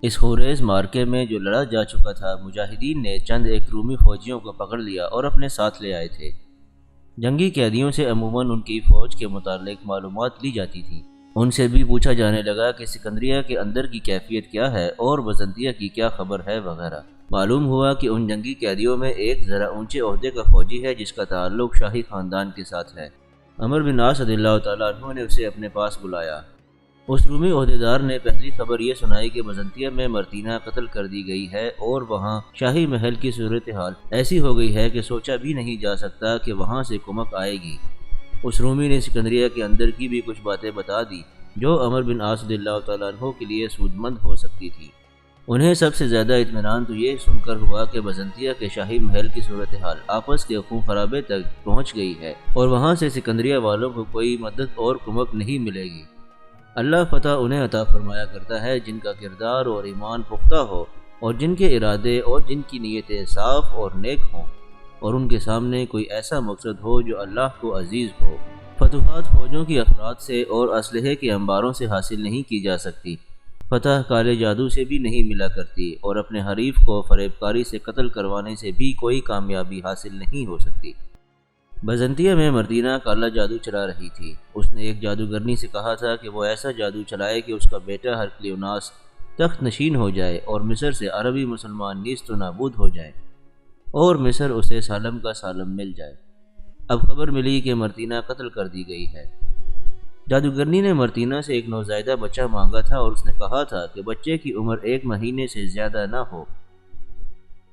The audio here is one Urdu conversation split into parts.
اس خوریز مارکے میں جو لڑا جا چکا تھا، مجاہدین نے چند ایک رومی فوجیوں کو پکڑ لیا اور اپنے ساتھ لے آئے تھے۔ جنگی قیدیوں سے عموماً ان کی فوج کے متعلق معلومات لی جاتی تھیں۔ ان سے بھی پوچھا جانے لگا کہ سکندریہ کے اندر کی کیفیت کیا ہے اور بزنطیہ کی کیا خبر ہے وغیرہ۔ معلوم ہوا کہ ان جنگی قیدیوں میں ایک ذرا اونچے عہدے کا فوجی ہے جس کا تعلق شاہی خاندان کے ساتھ ہے۔ عمر بن عاص رضی اللہ تعالیٰ عنہ نے اسے اپنے پاس بلایا۔ اس رومی عہدیدار نے پہلی خبر یہ سنائی کہ بزنطیہ میں مرتینہ قتل کر دی گئی ہے اور وہاں شاہی محل کی صورتحال ایسی ہو گئی ہے کہ سوچا بھی نہیں جا سکتا کہ وہاں سے کمک آئے گی۔ اس رومی نے سکندریہ کے اندر کی بھی کچھ باتیں بتا دی جو عمر بن عاص رضی اللہ تعالیٰ عنہ کے لیے سود مند ہو سکتی تھی۔ انہیں سب سے زیادہ اطمینان تو یہ سن کر ہوا کہ بزنطیہ کے شاہی محل کی صورتحال آپس کے خون خرابے تک پہنچ گئی ہے اور وہاں سے سکندریہ والوں کو کوئی مدد اور کمک نہیں ملے گی۔ اللہ فتح انہیں عطا فرمایا کرتا ہے جن کا کردار اور ایمان پختہ ہو اور جن کے ارادے اور جن کی نیتیں صاف اور نیک ہوں اور ان کے سامنے کوئی ایسا مقصد ہو جو اللہ کو عزیز ہو۔ فتوحات فوجوں کی افراد سے اور اسلحے کے انباروں سے حاصل نہیں کی جا سکتی۔ فتح کالے جادو سے بھی نہیں ملا کرتی اور اپنے حریف کو فریب کاری سے قتل کروانے سے بھی کوئی کامیابی حاصل نہیں ہو سکتی۔ بزنطیہ میں مرتینہ کالا جادو چلا رہی تھی۔ اس نے ایک جادوگرنی سے کہا تھا کہ وہ ایسا جادو چلائے کہ اس کا بیٹا ہرکلیوناس تخت نشین ہو جائے اور مصر سے عربی مسلمان نیست و نابود ہو جائے اور مصر اسے سالم کا سالم مل جائے۔ اب خبر ملی کہ مرتینہ قتل کر دی گئی ہے۔ جادوگرنی نے مرتینہ سے ایک نوزائیدہ بچہ مانگا تھا اور اس نے کہا تھا کہ بچے کی عمر 1 مہینے سے زیادہ نہ ہو۔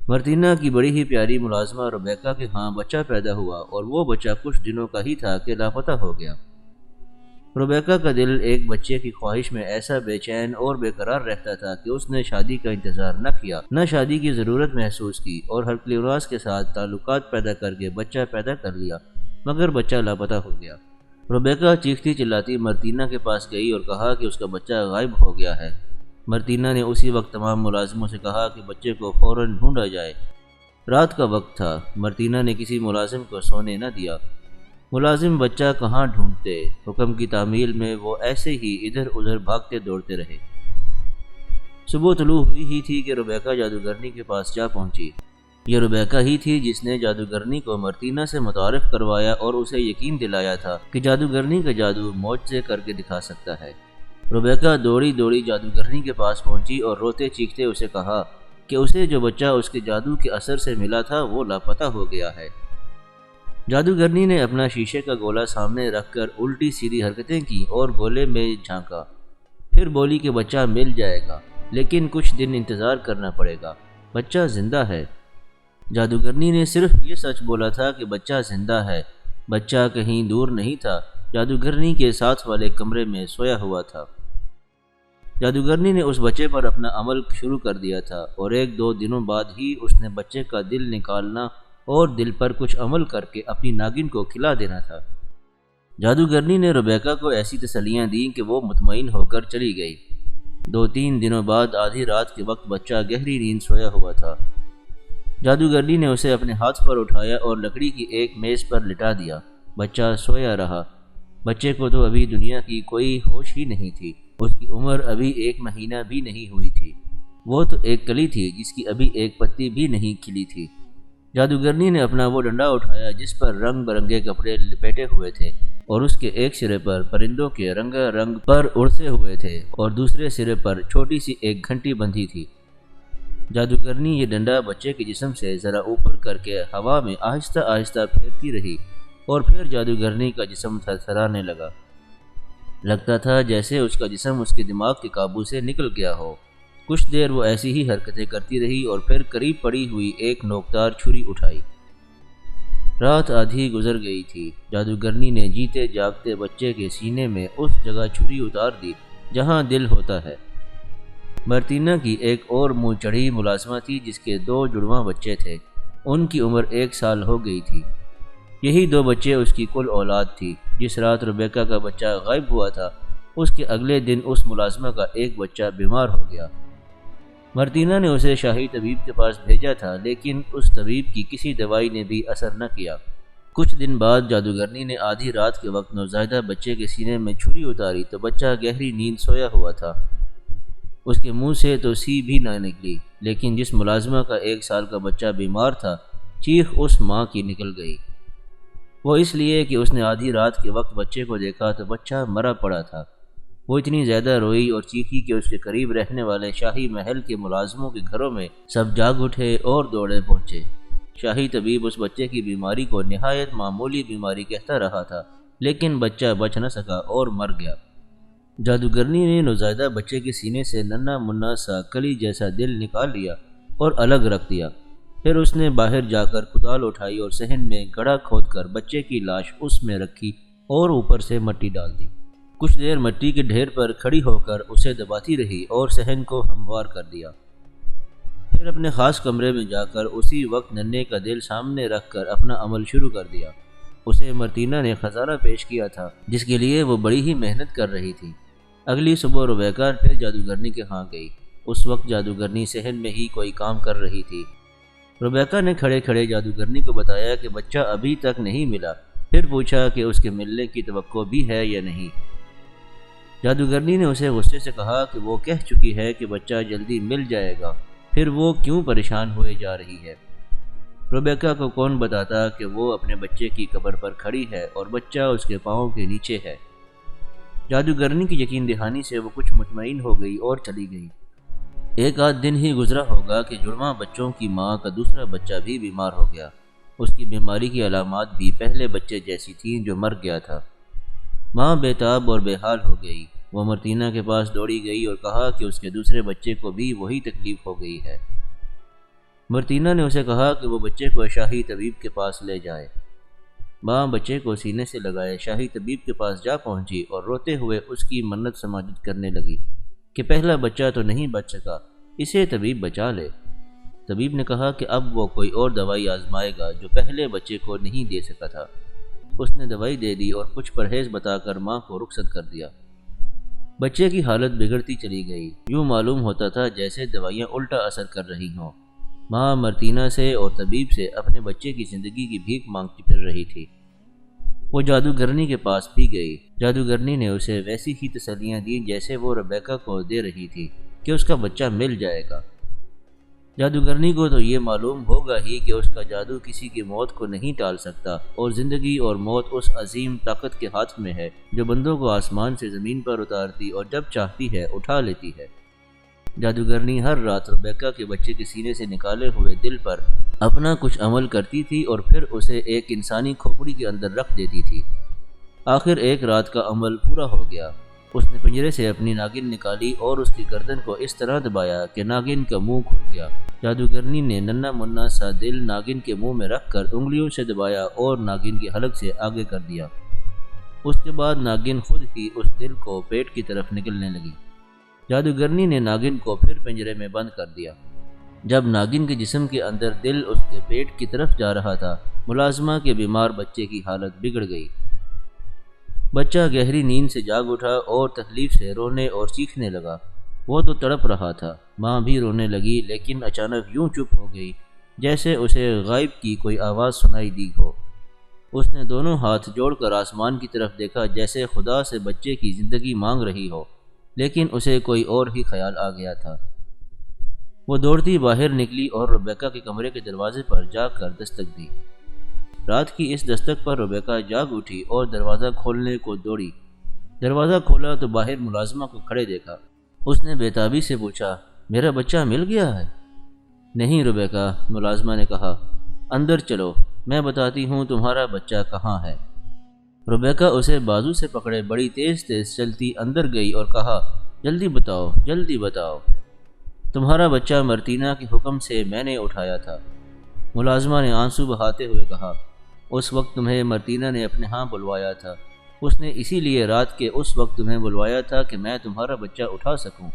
مرتینہ کی بڑی ہی پیاری ملازمہ ربیکہ کے ہاں بچہ پیدا ہوا اور وہ بچہ کچھ دنوں کا ہی تھا کہ لاپتہ ہو گیا۔ ربیکہ کا دل ایک بچے کی خواہش میں ایسا بے چین اور بے قرار رہتا تھا کہ اس نے شادی کا انتظار نہ کیا، نہ شادی کی ضرورت محسوس کی اور ہرکلیوناس کے ساتھ تعلقات پیدا کر کے بچہ پیدا کر لیا، مگر بچہ لاپتہ ہو گیا۔ ربیکہ چیختی چلاتی مرتینہ کے پاس گئی اور کہا کہ اس کا بچہ غائب ہو گیا ہے۔ مرتینہ نے اسی وقت تمام ملازموں سے کہا کہ بچے کو فوراً ڈھونڈا جائے۔ رات کا وقت تھا۔ مرتینہ نے کسی ملازم کو سونے نہ دیا۔ ملازم بچہ کہاں ڈھونڈتے؟ حکم کی تعمیل میں وہ ایسے ہی ادھر ادھر بھاگتے دوڑتے رہے۔ صبح طلوع ہوئی ہی تھی کہ ربیکہ جادوگرنی کے پاس جا پہنچی۔ یہ ربیکہ ہی تھی جس نے جادوگرنی کو مرتینہ سے متعارف کروایا اور اسے یقین دلایا تھا کہ جادوگرنی کا جادو معجزے کر کے دکھا سکتا ہے۔ ربیکہ دوڑی دوڑی جادوگرنی کے پاس پہنچی اور روتے چیختے اسے کہا کہ اسے جو بچہ اس کے جادو کے اثر سے ملا تھا وہ لاپتہ ہو گیا ہے۔ جادوگرنی نے اپنا شیشے کا گولا سامنے رکھ کر الٹی سیدھی حرکتیں کی اور گولے میں جھانکا، پھر بولی کہ بچہ مل جائے گا لیکن کچھ دن انتظار کرنا پڑے گا، بچہ زندہ ہے۔ جادوگرنی نے صرف یہ سچ بولا تھا کہ بچہ زندہ ہے۔ بچہ کہیں دور نہیں تھا، جادوگرنی کے ساتھ والے کمرے میں سویا ہوا تھا۔ جادوگرنی نے اس بچے پر اپنا عمل شروع کر دیا تھا اور 1-2 دنوں بعد ہی اس نے بچے کا دل نکالنا اور دل پر کچھ عمل کر کے اپنی ناگن کو کھلا دینا تھا۔ جادوگرنی نے ربیکہ کو ایسی تسلیاں دیں کہ وہ مطمئن ہو کر چلی گئی۔ 2-3 دنوں بعد آدھی رات کے وقت بچہ گہری نیند سویا ہوا تھا۔ جادوگرنی نے اسے اپنے ہاتھ پر اٹھایا اور لکڑی کی ایک میز پر لٹا دیا۔ بچہ سویا رہا۔ بچے کو تو ابھی دنیا کی کوئی ہوش ہی نہیں تھی۔ اس کی عمر ابھی 1 مہینہ بھی نہیں ہوئی تھی۔ وہ تو ایک کلی تھی جس کی ابھی ایک پتی بھی نہیں کھلی تھی۔ جادوگرنی نے اپنا وہ ڈنڈا اٹھایا جس پر رنگ برنگے کپڑے لپیٹے ہوئے تھے اور اس کے ایک سرے پر پرندوں کے رنگا رنگ پر اڑتے ہوئے تھے اور دوسرے سرے پر چھوٹی سی ایک گھنٹی بندھی تھی۔ جادوگرنی یہ ڈنڈا بچے کے جسم سے ذرا اوپر کر کے ہوا میں آہستہ آہستہ پھیرتی رہی اور پھر جادوگرنی کا جسم تھرتھرانے لگا۔ لگتا تھا جیسے اس کا جسم اس کے دماغ کے قابو سے نکل گیا ہو۔ کچھ دیر وہ ایسی ہی حرکتیں کرتی رہی اور پھر قریب پڑی ہوئی ایک نوکدار چھری اٹھائی۔ رات آدھی گزر گئی تھی۔ جادوگرنی نے جیتے جاگتے بچے کے سینے میں اس جگہ چھری اتار دی جہاں دل ہوتا ہے۔ مرتینہ کی ایک اور منہ چڑھی ملازمہ تھی جس کے 2 جڑواں بچے تھے۔ ان کی عمر 1 سال ہو گئی تھی۔ یہی 2 بچے اس کی کل اولاد تھی۔ جس رات ربیکہ کا بچہ غائب ہوا تھا اس کے اگلے دن اس ملازمہ کا ایک بچہ بیمار ہو گیا۔ مرتینہ نے اسے شاہی طبیب کے پاس بھیجا تھا لیکن اس طبیب کی کسی دوائی نے بھی اثر نہ کیا۔ کچھ دن بعد جادوگرنی نے آدھی رات کے وقت نوزائیدہ بچے کے سینے میں چھری اتاری تو بچہ گہری نیند سویا ہوا تھا۔ اس کے منہ سے تو سی بھی نہ نکلی، لیکن جس ملازمہ کا 1 سال کا بچہ بیمار تھا، چیخ اس ماں کی نکل گئی۔ وہ اس لیے کہ اس نے آدھی رات کے وقت بچے کو دیکھا تو بچہ مرا پڑا تھا۔ وہ اتنی زیادہ روئی اور چیخی کہ اس کے قریب رہنے والے شاہی محل کے ملازموں کے گھروں میں سب جاگ اٹھے اور دوڑے پہنچے۔ شاہی طبیب اس بچے کی بیماری کو نہایت معمولی بیماری کہتا رہا تھا، لیکن بچہ بچ نہ سکا اور مر گیا۔ جادوگرنی نے نوزائیدہ بچے کے سینے سے ننھا منھا سا کلی جیسا دل نکال لیا اور الگ رکھ دیا۔ پھر اس نے باہر جا کر کدال اٹھائی اور صحن میں گڑھا کھود کر بچے کی لاش اس میں رکھی اور اوپر سے مٹی ڈال دی۔ کچھ دیر مٹی کے ڈھیر پر کھڑی ہو کر اسے دباتی رہی اور صحن کو ہموار کر دیا۔ پھر اپنے خاص کمرے میں جا کر اسی وقت ننھے کا دل سامنے رکھ کر اپنا عمل شروع کر دیا۔ اسے مرتینہ نے خزانہ پیش کیا تھا جس کے لیے وہ بڑی ہی محنت کر رہی تھی۔ اگلی صبح ربیکہ پھر جادوگرنی کے ہاں گئی۔ اس وقت جادوگرنی صحن میں ہی کوئی کام کر رہی تھی۔ ربیکہ نے کھڑے کھڑے جادوگرنی کو بتایا کہ بچہ ابھی تک نہیں ملا، پھر پوچھا کہ اس کے ملنے کی توقع بھی ہے یا نہیں۔ جادوگرنی نے اسے غصے سے کہا کہ وہ کہہ چکی ہے کہ بچہ جلدی مل جائے گا، پھر وہ کیوں پریشان ہوئے جا رہی ہے۔ ربیکہ کو کون بتاتا کہ وہ اپنے بچے کی قبر پر کھڑی ہے اور بچہ اس کے پاؤں کے نیچے ہے۔ جادوگرنی کی یقین دہانی سے وہ کچھ مطمئن ہو گئی اور چلی گئی۔ 1 آدھ دن ہی گزرا ہوگا کہ جڑواں بچوں کی ماں کا دوسرا بچہ بھی بیمار ہو گیا۔ اس کی بیماری کی علامات بھی پہلے بچے جیسی تھیں جو مر گیا تھا۔ ماں بے تاب اور بے حال ہو گئی۔ وہ مرتینہ کے پاس دوڑی گئی اور کہا کہ اس کے دوسرے بچے کو بھی وہی تکلیف ہو گئی ہے۔ مرتینہ نے اسے کہا کہ وہ بچے کو شاہی طبیب کے پاس لے جائے۔ ماں بچے کو سینے سے لگائے شاہی طبیب کے پاس جا پہنچی اور روتے ہوئے اس کی منت سماجت کرنے لگی کہ پہلا بچہ تو نہیں بچ سکا، اسے طبیب بچا لے۔ طبیب نے کہا کہ اب وہ کوئی اور دوائی آزمائے گا جو پہلے بچے کو نہیں دے سکا تھا۔ اس نے دوائی دے دی اور کچھ پرہیز بتا کر ماں کو رخصت کر دیا۔ بچے کی حالت بگڑتی چلی گئی۔ یوں معلوم ہوتا تھا جیسے دوائیاں الٹا اثر کر رہی ہوں۔ ماں مرتینہ سے اور طبیب سے اپنے بچے کی زندگی کی بھیک مانگتی پھر رہی تھی۔ وہ جادوگرنی کے پاس بھی گئی۔ جادوگرنی نے اسے ویسی ہی تسلیاں دیں جیسے وہ ربیکہ کو دے رہی تھی کہ اس کا بچہ مل جائے گا۔ جادوگرنی کو تو یہ معلوم ہوگا ہی کہ اس کا جادو کسی کی موت کو نہیں ٹال سکتا اور زندگی اور موت اس عظیم طاقت کے ہاتھ میں ہے جو بندوں کو آسمان سے زمین پر اتارتی اور جب چاہتی ہے اٹھا لیتی ہے۔ جادوگرنی ہر رات ربیکہ کے بچے کے سینے سے نکالے ہوئے دل پر اپنا کچھ عمل کرتی تھی اور پھر اسے ایک انسانی کھوپڑی کے اندر رکھ دیتی تھی۔ آخر ایک رات کا عمل پورا ہو گیا۔ اس نے پنجرے سے اپنی ناگن نکالی اور اس کی گردن کو اس طرح دبایا کہ ناگن کا منہ کھل گیا۔ جادوگرنی نے ننھا منھا سا دل ناگن کے منہ میں رکھ کر انگلیوں سے دبایا اور ناگن کی حلق سے آگے کر دیا۔ اس کے بعد ناگن خود ہی اس دل کو پیٹ کی طرف نکلنے لگی۔ جادوگرنی نے ناگن کو پھر پنجرے میں بند کر دیا۔ جب ناگن کے جسم کے اندر دل اس کے پیٹ کی طرف جا رہا تھا، ملازمہ کے بیمار بچے کی حالت بگڑ گئی۔ بچہ گہری نیند سے جاگ اٹھا اور تکلیف سے رونے اور چیخنے لگا۔ وہ تو تڑپ رہا تھا۔ ماں بھی رونے لگی لیکن اچانک یوں چپ ہو گئی جیسے اسے غائب کی کوئی آواز سنائی دی ہو۔ اس نے دونوں ہاتھ جوڑ کر آسمان کی طرف دیکھا جیسے خدا سے بچے کی زندگی مانگ رہی ہو، لیکن اسے کوئی اور ہی خیال آ گیا تھا۔ وہ دوڑتی باہر نکلی اور ربیکہ کے کمرے کے دروازے پر جا کر دستک دی۔ رات کی اس دستک پر ربیکہ جاگ اٹھی اور دروازہ کھولنے کو دوڑی۔ دروازہ کھولا تو باہر ملازمہ کو کھڑے دیکھا۔ اس نے بے تابی سے پوچھا، میرا بچہ مل گیا ہے؟ نہیں ربیکہ، ملازمہ نے کہا، اندر چلو، میں بتاتی ہوں تمہارا بچہ کہاں ہے۔ ربیکہ اسے بازو سے پکڑے بڑی تیز تیز چلتی اندر گئی اور کہا، جلدی بتاؤ، جلدی بتاؤ۔ تمہارا بچہ مرتینہ کے حکم سے میں نے اٹھایا تھا، ملازمہ نے آنسو بہاتے ہوئے کہا۔ اس وقت تمہیں مرتینہ نے اپنے ہاں بلوایا تھا۔ اس نے اسی لیے رات کے اس وقت تمہیں بلوایا تھا کہ میں تمہارا بچہ اٹھا سکوں۔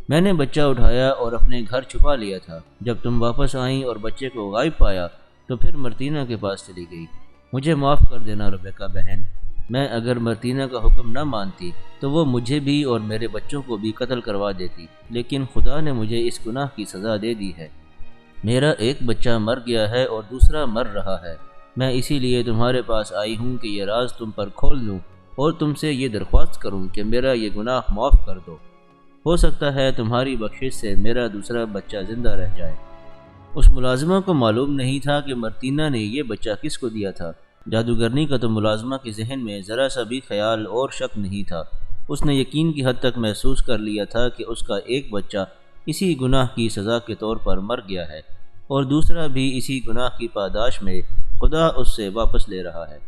میں نے بچہ اٹھایا اور اپنے گھر چھپا لیا تھا۔ جب تم واپس آئیں اور بچے کو غائب پایا تو پھر مرتینہ کے پاس چلی گئی۔ مجھے معاف کر دینا ربیکہ بہن، میں اگر مرتینہ کا حکم نہ مانتی تو وہ مجھے بھی اور میرے بچوں کو بھی قتل کروا دیتی، لیکن خدا نے مجھے اس گناہ کی سزا دے دی ہے۔ میرا ایک بچہ مر گیا ہے اور دوسرا مر رہا ہے۔ میں اسی لیے تمہارے پاس آئی ہوں کہ یہ راز تم پر کھول دوں اور تم سے یہ درخواست کروں کہ میرا یہ گناہ معاف کر دو۔ ہو سکتا ہے تمہاری بخشش سے میرا دوسرا بچہ زندہ رہ جائے۔ اس ملازمہ کو معلوم نہیں تھا کہ مرتینہ نے یہ بچہ کس کو دیا تھا۔ جادوگرنی کا تو ملازمہ کے ذہن میں ذرا سا بھی خیال اور شک نہیں تھا۔ اس نے یقین کی حد تک محسوس کر لیا تھا کہ اس کا ایک بچہ اسی گناہ کی سزا کے طور پر مر گیا ہے، اور دوسرا بھی اسی گناہ کی پاداش میں خدا اس سے واپس لے رہا ہے۔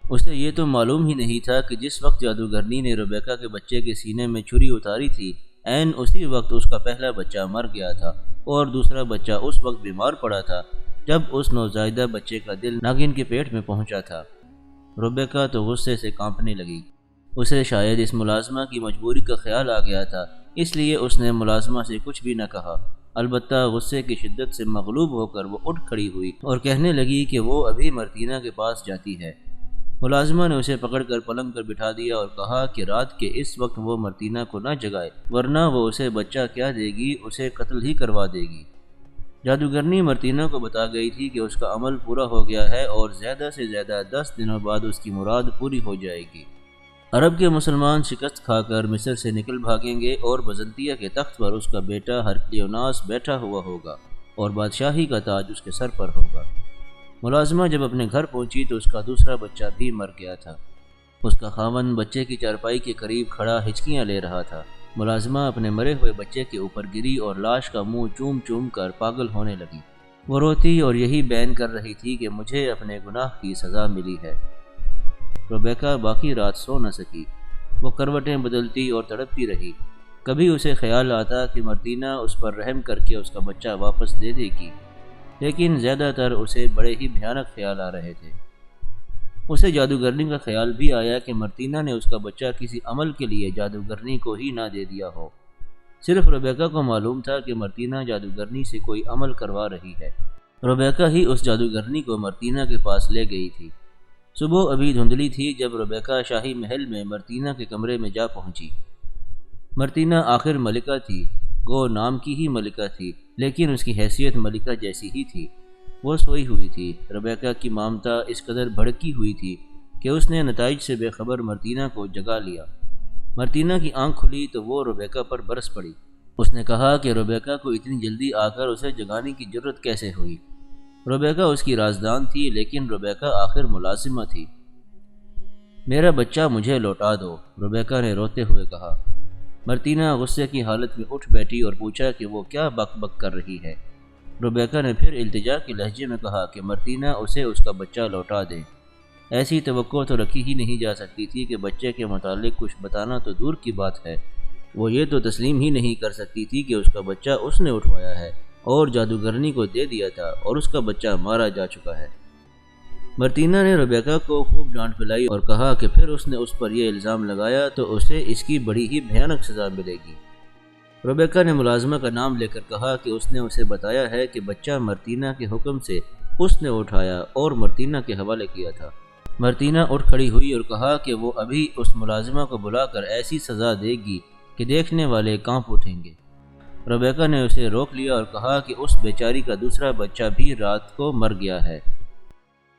اسے یہ تو معلوم ہی نہیں تھا کہ جس وقت جادوگرنی نے ریبیکا کے بچے کے سینے میں چھری اتاری تھی، عین اسی وقت اس کا پہلا بچہ مر گیا تھا، اور دوسرا بچہ اس وقت بیمار پڑا تھا جب اس نوزائیدہ بچے کا دل ناگن کے پیٹ میں پہنچا تھا۔ ریبیکا تو غصے سے کانپنے لگی۔ اسے شاید اس ملازمہ کی مجبوری کا خیال آ گیا تھا، اس لیے اس نے ملازمہ سے کچھ بھی نہ کہا۔ البتہ غصے کی شدت سے مغلوب ہو کر وہ اٹھ کھڑی ہوئی اور کہنے لگی کہ وہ ابھی مرتینہ کے پاس جاتی ہے۔ ملازمہ نے اسے پکڑ کر پلنگ پر بٹھا دیا اور کہا کہ رات کے اس وقت وہ مرتینہ کو نہ جگائے، ورنہ وہ اسے بچہ کیا دے گی، اسے قتل ہی کروا دے گی۔ جادوگرنی مرتینہ کو بتا گئی تھی کہ اس کا عمل پورا ہو گیا ہے اور زیادہ سے زیادہ 10 دنوں بعد اس کی مراد پوری ہو جائے گی۔ عرب کے مسلمان شکست کھا کر مصر سے نکل بھاگیں گے اور بزنطیہ کے تخت پر اس کا بیٹا ہرقلیوناس بیٹھا ہوا ہوگا اور بادشاہی کا تاج اس کے سر پر ہوگا۔ ملازمہ جب اپنے گھر پہنچی تو اس کا دوسرا بچہ بھی مر گیا تھا۔ اس کا خاوند بچے کی چارپائی کے قریب کھڑا ہچکیاں لے رہا تھا۔ ملازمہ اپنے مرے ہوئے بچے کے اوپر گری اور لاش کا منہ چوم چوم کر پاگل ہونے لگی۔ وہ روتی اور یہی بیان کر رہی تھی کہ مجھے اپنے گناہ کی سزا ملی ہے۔ ریبیکا باقی رات سو نہ سکی۔ وہ کروٹیں بدلتی اور تڑپتی رہی۔ کبھی اسے خیال آتا کہ مرتینہ اس پر رحم کر کے اس کا بچہ واپس دے دے گی، لیکن زیادہ تر اسے بڑے ہی بھیانک خیال آ رہے تھے۔ اسے جادوگرنی کا خیال بھی آیا کہ مرتینہ نے اس کا بچہ کسی عمل کے لیے جادوگرنی کو ہی نہ دے دیا ہو۔ صرف ریبیکا کو معلوم تھا کہ مرتینہ جادوگرنی سے کوئی عمل کروا رہی ہے۔ ریبیکا ہی اس جادوگرنی کو مرتینہ کے پاس لے گئی تھی۔ صبح ابھی دھندلی تھی جب ریبیکا شاہی محل میں مرتینہ کے کمرے میں جا پہنچی۔ مرتینہ آخر ملکہ تھی، گو نام کی ہی ملکہ تھی، لیکن اس کی حیثیت ملکہ جیسی ہی تھی۔ وہ سوئی ہوئی تھی۔ ریبیکا کی مامتا اس قدر بھڑکی ہوئی تھی کہ اس نے نتائج سے بے خبر مرتینہ کو جگا لیا۔ مرتینہ کی آنکھ کھلی تو وہ ریبیکا پر برس پڑی۔ اس نے کہا کہ ریبیکا کو اتنی جلدی آ کر اسے جگانے کی جرت کیسے ہوئی۔ ریبیکا اس کی رازدان تھی، لیکن ریبیکا آخر ملازمہ تھی۔ میرا بچہ مجھے لوٹا دو، ریبیکا نے روتے ہوئے کہا۔ مرتینہ غصے کی حالت میں اٹھ بیٹھی اور پوچھا کہ وہ کیا بک بک کر رہی ہے۔ ریبیکا نے پھر التجا کے لہجے میں کہا کہ مرتینہ اسے اس کا بچہ لوٹا دے۔ ایسی توقع تو رکھی ہی نہیں جا سکتی تھی کہ بچے کے متعلق کچھ بتانا تو دور کی بات ہے، وہ یہ تو تسلیم ہی نہیں کر سکتی تھی کہ اس کا بچہ اس نے اٹھوایا ہے اور جادوگرنی کو دے دیا تھا اور اس کا بچہ مارا جا چکا ہے۔ مرتینہ نے ریبیکا کو خوب ڈانٹ پلائی اور کہا کہ پھر اس نے اس پر یہ الزام لگایا تو اسے اس کی بڑی ہی بھیانک سزا ملے گی۔ ریبیکا نے ملازمہ کا نام لے کر کہا کہ اس نے اسے بتایا ہے کہ بچہ مرتینہ کے حکم سے اس نے اٹھایا اور مرتینہ کے حوالے کیا تھا۔ مرتینہ اٹھ کھڑی ہوئی اور کہا کہ وہ ابھی اس ملازمہ کو بلا کر ایسی سزا دے گی کہ دیکھنے والے کانپ اٹھیں گے۔ ریبیکا نے اسے روک لیا اور کہا کہ اس بیچاری کا دوسرا بچہ بھی رات کو مر گیا ہے۔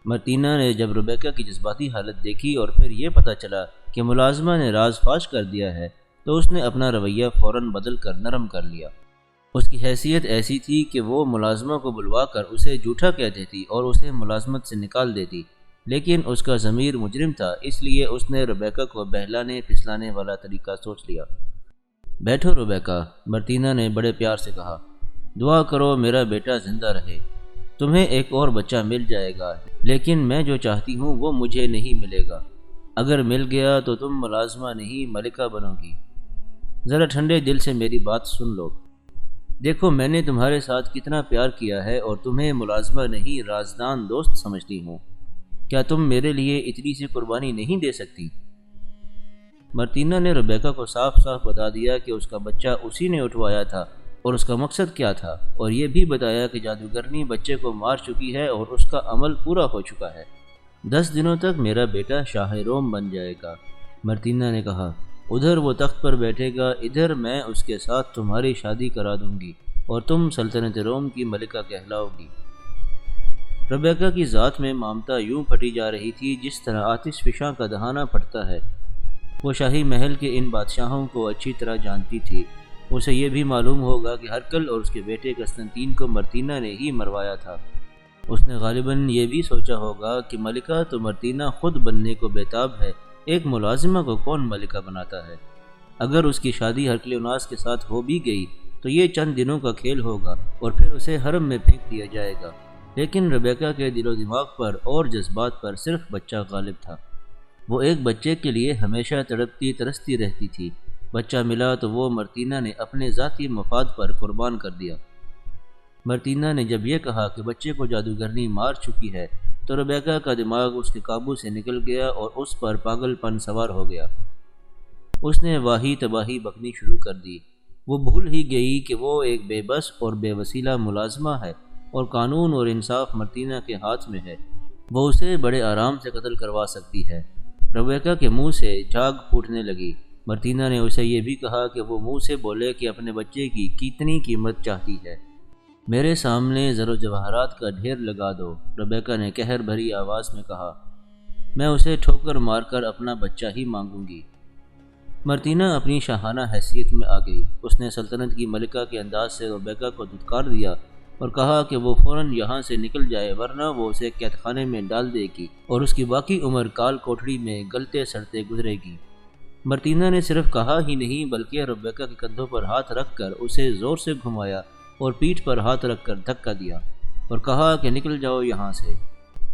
مرتینہ نے جب ریبیکا کی جذباتی حالت دیکھی اور پھر یہ پتہ چلا کہ ملازمہ نے راز فاش کر دیا ہے تو اس نے اپنا رویہ فوراً بدل کر نرم کر لیا۔ اس کی حیثیت ایسی تھی کہ وہ ملازمہ کو بلوا کر اسے جھوٹا کہہ دیتی اور اسے ملازمت سے نکال دیتی، لیکن اس کا ضمیر مجرم تھا، اس لیے اس نے ریبیکا کو بہلانے پھسلانے والا طریقہ سوچ لیا۔ بیٹھو ریبیکا، مرتینہ نے بڑے پیار سے کہا، دعا کرو میرا بیٹا زندہ رہے، تمہیں ایک اور بچہ مل جائے گا، لیکن میں جو چاہتی ہوں وہ مجھے نہیں ملے گا۔ اگر مل گیا تو تم ملازمہ نہیں ملکہ بنو گی۔ ذرا ٹھنڈے دل سے میری بات سن لو۔ دیکھو میں نے تمہارے ساتھ کتنا پیار کیا ہے اور تمہیں ملازمہ نہیں رازدان دوست سمجھتی ہوں، کیا تم میرے لیے اتنی سی قربانی نہیں دے سکتی؟ مرتینہ نے ریبیکا کو صاف صاف بتا دیا کہ اس کا بچہ اسی نے اٹھوایا تھا اور اس کا مقصد کیا تھا، اور یہ بھی بتایا کہ جادوگرنی بچے کو مار چکی ہے اور اس کا عمل پورا ہو چکا ہے۔ 10 دنوں تک میرا بیٹا شاہ روم بن جائے گا۔ مرتینہ نے کہا، ادھر وہ تخت پر بیٹھے گا، ادھر میں اس کے ساتھ تمہاری شادی کرا دوں گی اور تم سلطنت روم کی ملکہ کہلاؤ گی۔ ریبیکا کی ذات میں مامتا یوں پھٹی جا رہی تھی جس طرح آتش فشاں کا دہانہ پھٹتا ہے۔ وہ شاہی محل کے ان بادشاہوں کو اچھی طرح جانتی تھی اسے یہ بھی معلوم ہوگا کہ ہرکل اور اس کے بیٹے قسطنطین کو مرتینہ نے ہی مروایا تھا۔ اس نے غالباً یہ بھی سوچا ہوگا کہ ملکہ تو مرتینہ خود بننے کو بیتاب ہے، ایک ملازمہ کو کون ملکہ بناتا ہے؟ اگر اس کی شادی ہرکلیوناس کے ساتھ ہو بھی گئی تو یہ چند دنوں کا کھیل ہوگا اور پھر اسے حرم میں پھینک دیا جائے گا۔ لیکن ربیکہ کے دل و دماغ پر اور جذبات پر صرف بچہ غالب تھا۔ وہ ایک بچے کے لیے ہمیشہ تڑپتی ترستی رہتی تھی۔ بچہ ملا تو وہ مرتینہ نے اپنے ذاتی مفاد پر قربان کر دیا۔ مرتینہ نے جب یہ کہا کہ بچے کو جادوگرنی مار چکی ہے تو ربیکہ کا دماغ اس کے قابو سے نکل گیا اور اس پر پاگل پن سوار ہو گیا۔ اس نے واہی تباہی بکنی شروع کر دی۔ وہ بھول ہی گئی کہ وہ ایک بے بس اور بے وسیلہ ملازمہ ہے اور قانون اور انصاف مرتینہ کے ہاتھ میں ہے۔ وہ اسے بڑے آرام سے قتل کروا سکتی ہے۔ ربیکہ کے منہ سے جھاگ پھوٹنے لگی۔ مرتینہ نے اسے یہ بھی کہا کہ وہ منہ سے بولے کہ اپنے بچے کی کتنی قیمت چاہتی ہے۔ میرے سامنے زر و جواہرات کا ڈھیر لگا دو، ربیکہ نے قہر بھری آواز میں کہا۔ میں اسے ٹھوکر مار کر اپنا بچہ ہی مانگوں گی۔ مرتینہ اپنی شاہانہ حیثیت میں آ گئی۔ اس نے سلطنت کی ملکہ کے انداز سے ربیکہ کو دھتکار دیا اور کہا کہ وہ فوراً یہاں سے نکل جائے ورنہ وہ اسے قید خانے میں ڈال دے گی اور اس کی باقی عمر کال کوٹڑی میں گلتے سڑتے گزرے گی۔ مرتینہ نے صرف کہا ہی نہیں بلکہ ربیکہ کے کندھوں پر ہاتھ رکھ کر اسے زور سے گھمایا اور پیٹھ پر ہاتھ رکھ کر دھکا دیا اور کہا کہ نکل جاؤ یہاں سے۔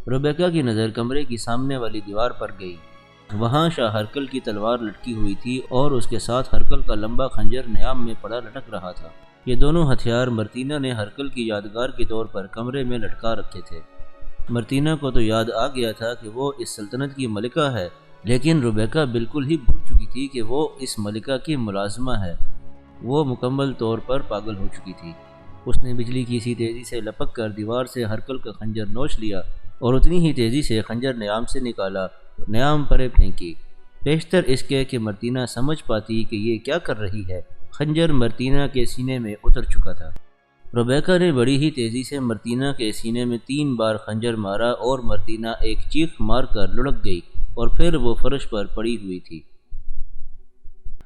ربیکہ کی نظر کمرے کی سامنے والی دیوار پر گئی۔ وہاں شاہ ہرکل کی تلوار لٹکی ہوئی تھی اور اس کے ساتھ ہرکل کا لمبا خنجر نیام میں پڑا لٹک رہا تھا۔ یہ دونوں ہتھیار مرتینہ نے ہرکل کی یادگار کے طور پر کمرے میں لٹکا رکھے تھے۔ مرتینہ کو تو یاد آ گیا تھا کہ وہ اس سلطنت کی ملکہ ہے، لیکن ربیکہ بالکل ہی بھول چکی تھی کہ وہ اس ملکہ کی ملازمہ ہے۔ وہ مکمل طور پر پاگل ہو چکی تھی۔ اس نے بجلی کی سی تیزی سے لپک کر دیوار سے ہرکل کا خنجر نوچ لیا اور اتنی ہی تیزی سے خنجر نیام سے نکالا، نیام پرے پھینکی۔ بیشتر اس کے کہ مرتینہ سمجھ پاتی کہ یہ کیا کر رہی ہے، خنجر مرتینہ کے سینے میں اتر چکا تھا۔ ربیکہ نے بڑی ہی تیزی سے مرتینہ کے سینے میں 3 بار خنجر مارا اور مرتینہ ایک چیخ مار کر لڑک گئی اور پھر وہ فرش پر پڑی ہوئی تھی۔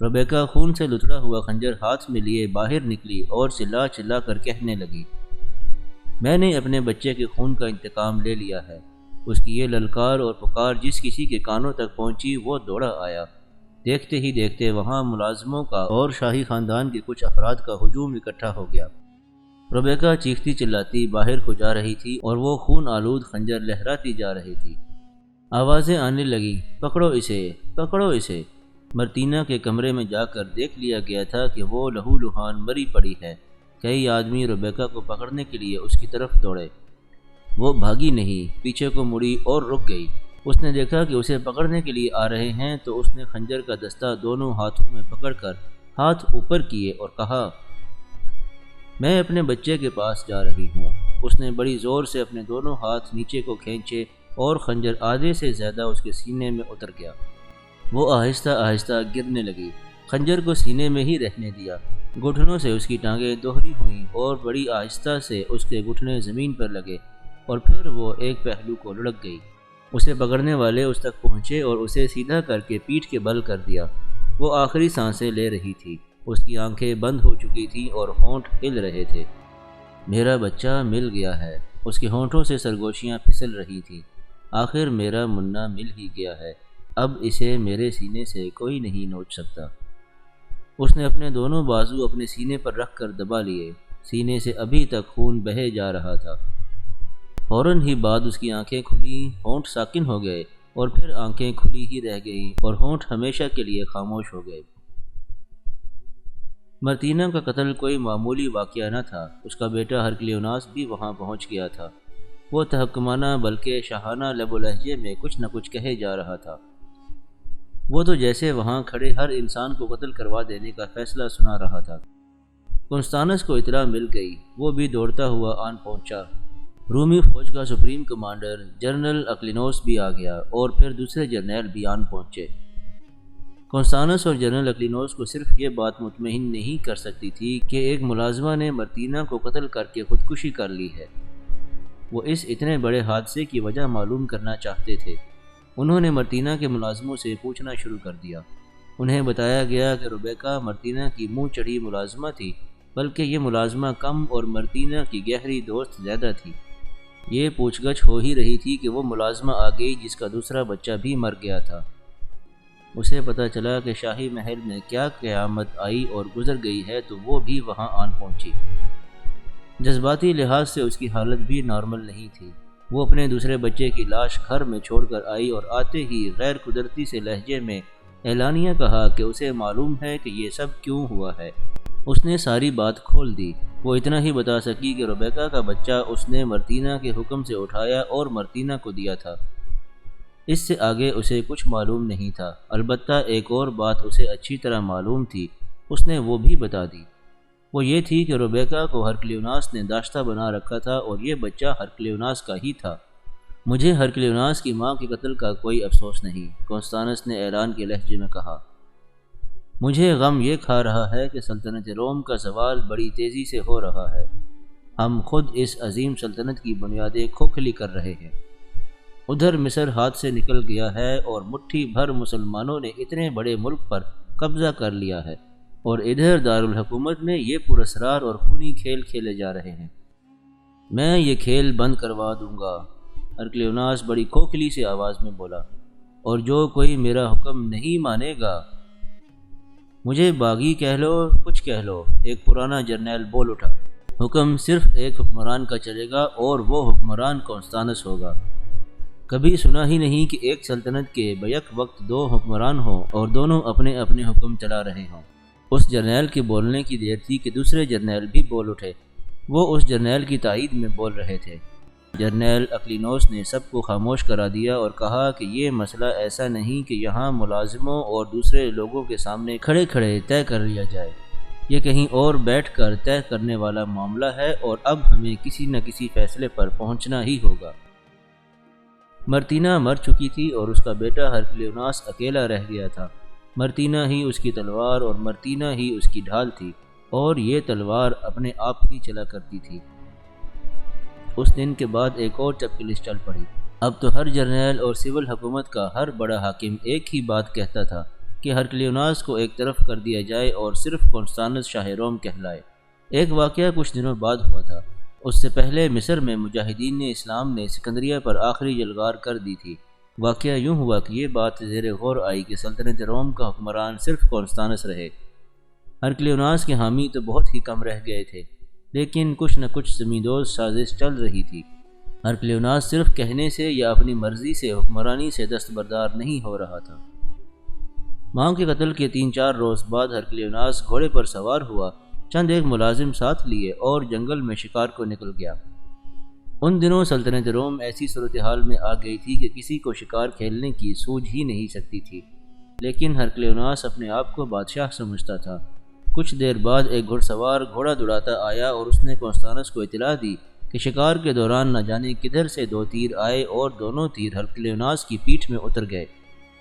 ربیکہ خون سے لتڑا ہوا خنجر ہاتھ میں لیے باہر نکلی اور چلا چلا کر کہنے لگی، میں نے اپنے بچے کے خون کا انتقام لے لیا ہے۔ اس کی یہ للکار اور پکار جس کسی کے کانوں تک پہنچی وہ دوڑا آیا۔ دیکھتے ہی دیکھتے وہاں ملازموں کا اور شاہی خاندان کے کچھ افراد کا ہجوم اکٹھا ہو گیا۔ ربیکہ چیختی چلاتی باہر کو جا رہی تھی اور وہ خون آلود خنجر لہراتی جا رہی تھی۔ آوازیں آنے لگیں، پکڑو اسے، پکڑو اسے۔ مرتینہ کے کمرے میں جا کر دیکھ لیا گیا تھا کہ وہ لہو لہان مری پڑی ہے۔ کئی آدمی ربیکہ کو پکڑنے کے لیے اس کی طرف دوڑے۔ وہ بھاگی نہیں، پیچھے کو مڑی اور رک گئی۔ اس نے دیکھا کہ اسے پکڑنے کے لیے آ رہے ہیں تو اس نے خنجر کا دستہ دونوں ہاتھوں میں پکڑ کر ہاتھ اوپر کیے اور کہا، میں اپنے بچے کے پاس جا رہی ہوں۔ اس نے بڑی زور سے اپنے دونوں ہاتھ نیچے کو کھینچے اور خنجر آدھے سے زیادہ اس کے سینے میں اتر گیا۔ وہ آہستہ آہستہ گرنے لگی۔ خنجر کو سینے میں ہی رہنے دیا۔ گھٹنوں سے اس کی ٹانگیں دوہری ہوئیں اور بڑی آہستہ سے اس کے گھٹنے زمین پر لگے اور پھر وہ ایک پہلو کو لڑک گئی۔ اسے پکڑنے والے اس تک پہنچے اور اسے سیدھا کر کے پیٹھ کے بل کر دیا۔ وہ آخری سانسیں لے رہی تھی۔ اس کی آنکھیں بند ہو چکی تھیں اور ہونٹ ہل رہے تھے۔ میرا بچہ مل گیا ہے۔ اس کے ہونٹوں سے سرگوشیاں پھسل رہی تھیں۔ آخر میرا منا مل ہی گیا ہے۔ اب اسے میرے سینے سے کوئی نہیں نوچ سکتا۔ اس نے اپنے دونوں بازو اپنے سینے پر رکھ کر دبا لیے۔ سینے سے ابھی تک خون بہے جا رہا تھا۔ فوراً ہی بعد اس کی آنکھیں کھلیں، ہونٹ ساکن ہو گئے اور پھر آنکھیں کھلی ہی رہ گئیں اور ہونٹ ہمیشہ کے لیے خاموش ہو گئے۔ مرتینہ کا قتل کوئی معمولی واقعہ نہ تھا۔ اس کا بیٹا ہرکلیوناس بھی وہاں پہنچ گیا تھا۔ وہ تحکمانہ بلکہ شاہانہ لب و لہجے میں کچھ نہ کچھ کہے جا رہا تھا۔ وہ تو جیسے وہاں کھڑے ہر انسان کو قتل کروا دینے کا فیصلہ سنا رہا تھا۔ کنستانس کو اطلاع مل گئی۔ وہ بھی دوڑتا ہوا آن پہنچا۔ رومی فوج کا سپریم کمانڈر جنرل اکلینوس بھی آ گیا اور پھر دوسرے جرنیل بھی آن پہنچے۔ کنستانس اور جنرل اکلینوس کو صرف یہ بات مطمئن نہیں کر سکتی تھی کہ ایک ملازمہ نے مرتینہ کو قتل کر کے خودکشی کر لی ہے۔ وہ اس اتنے بڑے حادثے کی وجہ معلوم کرنا چاہتے تھے۔ انہوں نے مرتینہ کے ملازموں سے پوچھنا شروع کر دیا۔ انہیں بتایا گیا کہ ریبیکا مرتینہ کی منہ چڑھی ملازمہ تھی، بلکہ یہ ملازمہ کم اور مرتینہ کی گہری دوست زیادہ تھی۔ یہ پوچھ گچھ ہو ہی رہی تھی کہ وہ ملازمہ آ گئی جس کا دوسرا بچہ بھی مر گیا تھا۔ اسے پتہ چلا کہ شاہی محل میں کیا قیامت آئی اور گزر گئی ہے تو وہ بھی وہاں آن پہنچی۔ جذباتی لحاظ سے اس کی حالت بھی نارمل نہیں تھی۔ وہ اپنے دوسرے بچے کی لاش گھر میں چھوڑ کر آئی اور آتے ہی غیر قدرتی سے لہجے میں اعلانیہ کہا کہ اسے معلوم ہے کہ یہ سب کیوں ہوا ہے۔ اس نے ساری بات کھول دی۔ وہ اتنا ہی بتا سکی کہ ریبیکا کا بچہ اس نے مرتینہ کے حکم سے اٹھایا اور مرتینہ کو دیا تھا۔ اس سے آگے اسے کچھ معلوم نہیں تھا، البتہ ایک اور بات اسے اچھی طرح معلوم تھی، اس نے وہ بھی بتا دی۔ وہ یہ تھی کہ ریبیکا کو ہرکلیوناس نے داشتہ بنا رکھا تھا اور یہ بچہ ہرکلیوناس کا ہی تھا۔ مجھے ہرکلیوناس کی ماں کے قتل کا کوئی افسوس نہیں، کونستانس نے اعلان کے لہجے میں کہا۔ مجھے غم یہ کھا رہا ہے کہ سلطنت روم کا زوال بڑی تیزی سے ہو رہا ہے۔ ہم خود اس عظیم سلطنت کی بنیادیں کھوکھلی کر رہے ہیں۔ ادھر مصر ہاتھ سے نکل گیا ہے اور مٹھی بھر مسلمانوں نے اتنے بڑے ملک پر قبضہ کر لیا ہے، اور ادھر دارالحکومت میں یہ پراسرار اور خونی کھیل کھیلے جا رہے ہیں۔ میں یہ کھیل بند کروا دوں گا، ہرکلیوناس بڑی کھوکھلی سی آواز میں بولا، اور جو کوئی میرا حکم نہیں مانے گا، مجھے باغی کہہ لو، کچھ کہہ لو، ایک پرانا جرنیل بول اٹھا۔ حکم صرف ایک حکمران کا چلے گا اور وہ حکمران کونستانس ہوگا۔ کبھی سنا ہی نہیں کہ ایک سلطنت کے بیک وقت دو حکمران ہوں اور دونوں اپنے اپنے حکم چلا رہے ہوں۔ اس جرنیل کے بولنے کی دیر تھی کہ دوسرے جرنیل بھی بول اٹھے۔ وہ اس جرنیل کی تائید میں بول رہے تھے۔ جرنیل اکلینوس نے سب کو خاموش کرا دیا اور کہا کہ یہ مسئلہ ایسا نہیں کہ یہاں ملازموں اور دوسرے لوگوں کے سامنے کھڑے کھڑے طے کر لیا جائے۔ یہ کہیں اور بیٹھ کر طے کرنے والا معاملہ ہے اور اب ہمیں کسی نہ کسی فیصلے پر پہنچنا ہی ہوگا۔ مرتینہ مر چکی تھی اور اس کا بیٹا ہرکلیوناس اکیلا رہ گیا تھا۔ مرتینہ ہی اس کی تلوار اور مرتینہ ہی اس کی ڈھال تھی، اور یہ تلوار اپنے آپ ہی چلا کرتی تھی۔ اس دن کے بعد ایک اور چپکلش چل پڑی۔ اب تو ہر جرنیل اور سول حکومت کا ہر بڑا حاکم ایک ہی بات کہتا تھا کہ ہرکلیوناس کو ایک طرف کر دیا جائے اور صرف کونستانس شاہ روم کہلائے۔ ایک واقعہ کچھ دنوں بعد ہوا تھا۔ اس سے پہلے مصر میں مجاہدین اسلام نے سکندریہ پر آخری یلغار کر دی تھی۔ واقعہ یوں ہوا کہ یہ بات زیر غور آئی کہ سلطنت روم کا حکمران صرف کونستانس رہے۔ ہرکلیوناس کے حامی تو بہت ہی کم رہ گئے تھے، لیکن کچھ نہ کچھ زمیندوز سازش چل رہی تھی۔ ہرکلیوناس صرف کہنے سے یا اپنی مرضی سے حکمرانی سے دستبردار نہیں ہو رہا تھا۔ ماں کے قتل کے 3-4 روز بعد ہرکلیوناس گھوڑے پر سوار ہوا، چند ایک ملازم ساتھ لیے اور جنگل میں شکار کو نکل گیا۔ ان دنوں سلطنت روم ایسی صورتحال میں آ گئی تھی کہ کسی کو شکار کھیلنے کی سوجھ ہی نہیں سکتی تھی، لیکن ہرکلیوناس اپنے آپ کو بادشاہ سمجھتا تھا۔ کچھ دیر بعد ایک گھڑ سوار گھوڑا دوڑاتا آیا اور اس نے کونستانس کو اطلاع دی کہ شکار کے دوران نہ جانے کدھر سے 2 تیر آئے اور دونوں تیر ہرکلیوناس کی پیٹھ میں اتر گئے۔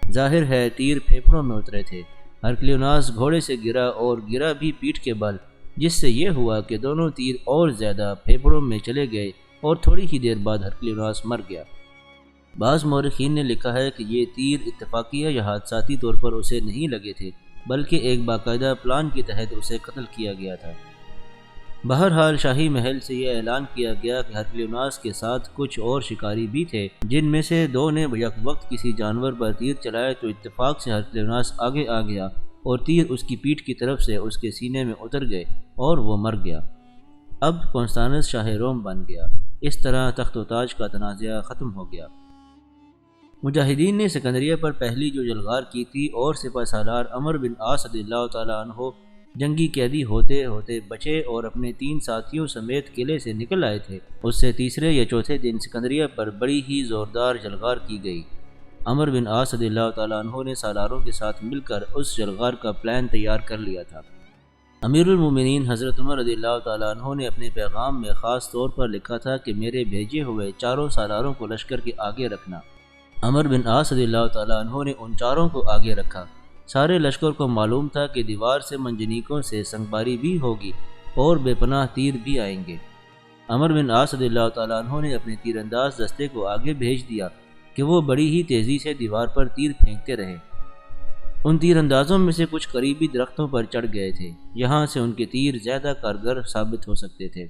ظاہر ہے تیر پھیپھڑوں میں اترے تھے۔ ہرکلیوناس گھوڑے سے گرا اور گرا بھی پیٹھ کے بل، جس سے یہ ہوا کہ دونوں تیر اور زیادہ پھیپھڑوں میں چلے گئے اور تھوڑی ہی دیر بعد ہرکلیوناس مر گیا۔ بعض مورخین نے لکھا ہے کہ یہ تیر اتفاقیہ یا حادثاتی طور پر اسے نہیں لگے تھے، بلکہ ایک باقاعدہ پلان کے تحت اسے قتل کیا گیا تھا۔ بہرحال شاہی محل سے یہ اعلان کیا گیا کہ ہرکلیوناس کے ساتھ کچھ اور شکاری بھی تھے، جن میں سے 2 نے یک وقت کسی جانور پر تیر چلائے تو اتفاق سے ہرکلیوناس آگے آ گیا اور تیر اس کی پیٹھ کی طرف سے اس کے سینے میں اتر گئے اور وہ مر گیا۔ اب کونستانس شاہ روم بن گیا۔ اس طرح تخت و تاج کا تنازعہ ختم ہو گیا۔ مجاہدین نے سکندریہ پر پہلی جو یلغار کی تھی اور سپہ سالار عمرو بن عاص رضی اللہ تعالیٰ عنہ جنگی قیدی ہوتے ہوتے بچے اور اپنے 3 ساتھیوں سمیت قلعے سے نکل آئے تھے، اس سے تیسرے یا چوتھے دن سکندریہ پر بڑی ہی زوردار یلغار کی گئی۔ عمرو بن عاص رضی اللہ تعالیٰ عنہ نے سالاروں کے ساتھ مل کر اس یلغار کا پلان تیار کر لیا تھا۔ امیر المومنین حضرت عمر رضی اللہ تعالیٰ عنہ نے اپنے پیغام میں خاص طور پر لکھا تھا کہ میرے بھیجے ہوئے 4 سالاروں کو لشکر کے آگے رکھنا۔ عمرو بن عاص رضی اللہ تعالیٰ عنہ نے ان 4 کو آگے رکھا۔ سارے لشکر کو معلوم تھا کہ دیوار سے منجنیقوں سے سنگباری بھی ہوگی اور بے پناہ تیر بھی آئیں گے۔ عمرو بن عاص رضی اللہ تعالیٰ عنہ نے اپنے تیر انداز دستے کو آگے بھیج دیا کہ وہ بڑی ہی تیزی سے دیوار پر تیر پھینکتے رہے۔ ان تیر اندازوں میں سے کچھ قریبی درختوں پر چڑھ گئے تھے، یہاں سے ان کے تیر زیادہ کارگر ثابت ہو سکتے تھے۔